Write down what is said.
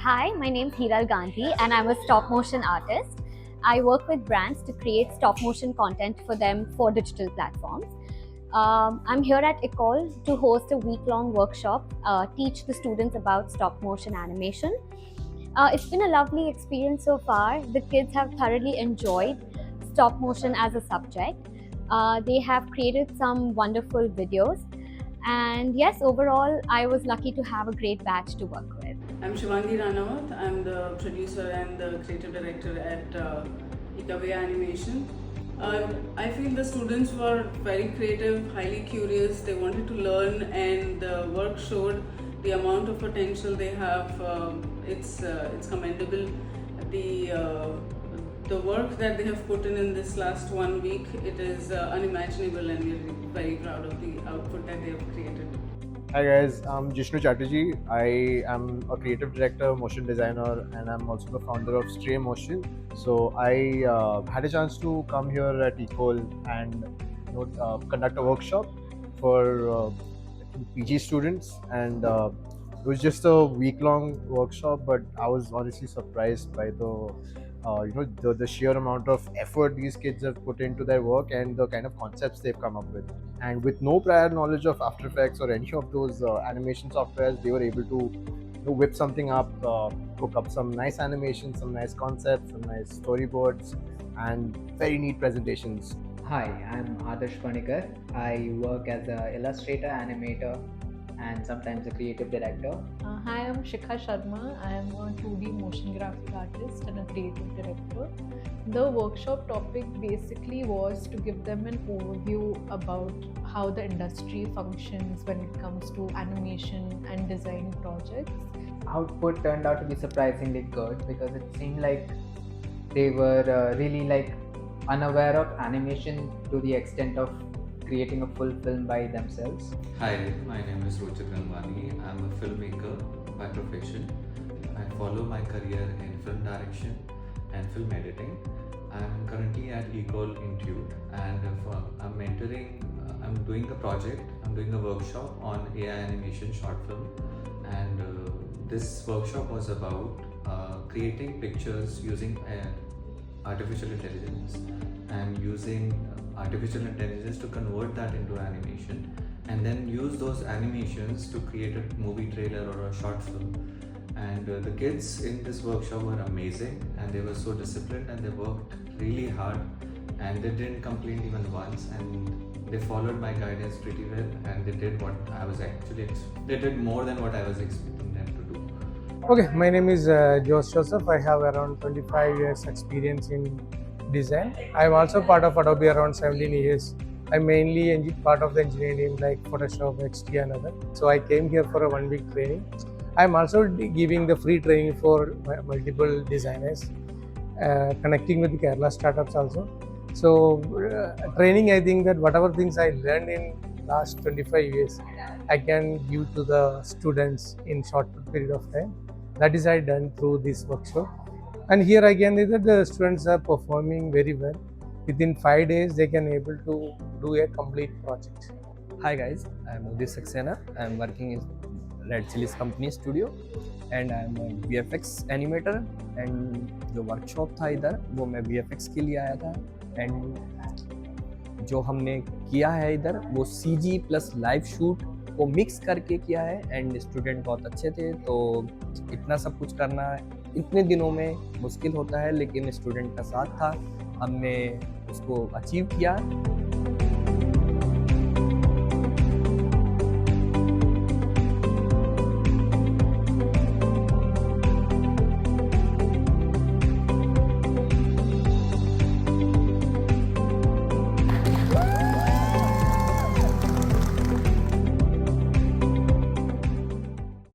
Hi, my name is Hiral Gandhi and I'm a stop motion artist. I work with brands to create stop motion content for them for digital platforms. I'm here at Ecole to host a week-long workshop, teach the students about stop motion animation. It's been a lovely experience so far. The kids have thoroughly enjoyed stop motion as a subject. They have created some wonderful videos. And yes, overall, I was lucky to have a great batch to work with. I'm Shivangi Ranawat. I'm the producer and the creative director at Ikaway Animation. I feel the students were very creative, highly curious. They wanted to learn, and the work showed the amount of potential they have. It's commendable. The uh, the work that they have put in this last 1 week, it is unimaginable, and we're very proud of the output that they have created. Hi guys, I'm Jishnu Chatterjee. I am a creative director, motion designer, and I'm also the founder of Stray Motion. So I had a chance to come here at Ecole and conduct a workshop for PG students, and it was just a week-long workshop. But I was honestly surprised by the sheer amount of effort these kids have put into their work and the kind of concepts they've come up with. And with no prior knowledge of After Effects or any of those animation softwares, they were able to whip something up, cook up some nice animations, some nice concepts, some nice storyboards, and very neat presentations. Hi, I'm Adarsh Panikar. I work as an illustrator, animator, and sometimes a creative director. Hi, I'm Shikha Sharma. I am a 2D motion graphic artist and a creative director. The workshop topic basically was to give them an overview about how the industry functions when it comes to animation and design projects. Output turned out to be surprisingly good because it seemed like they were really unaware of animation to the extent of creating a full film by themselves. Hi, my name is Rochit Gangwani. I'm a filmmaker by profession. I follow my career in film direction and film editing. I'm currently at Ecole Institute and I'm mentoring, I'm doing a project, I'm doing a workshop on AI animation short film. And this workshop was about creating pictures using artificial intelligence and using artificial intelligence to convert that into animation and then use those animations to create a movie trailer or a short film. And the kids in this workshop were amazing and they were so disciplined and they worked really hard and they didn't complain even once, and they followed my guidance pretty well and they did what I was actually they did more than what I was expecting them to do. Okay, my name is Jose Joseph. I have around 25 years experience in design. I'm also part of Adobe around 17 years. I'm mainly part of the engineering team like Photoshop, XD and other. So I came here for a 1 week training. I'm also giving the free training for multiple designers, connecting with the Kerala startups also. So training, I think that whatever things I learned in last 25 years, I can give to the students in short period of time. That is I done through this workshop. And here again is that the students are performing very well. Within 5 days, they can able to do a complete project. Hi guys, I'm Udit Saxena. I'm working in Red Chili's company studio and I'm a VFX animator. And जो workshop था इधर वो मैं VFX के लिए आया था and जो हमने किया है इधर वो CG प्लस लाइव शूट को मिक्स करके किया है एंड स्टूडेंट बहुत अच्छे थे. तो इतना सब कुछ करना इतने दिनों में मुश्किल होता है, लेकिन स्टूडेंट का साथ था, हमने उसको अचीव किया.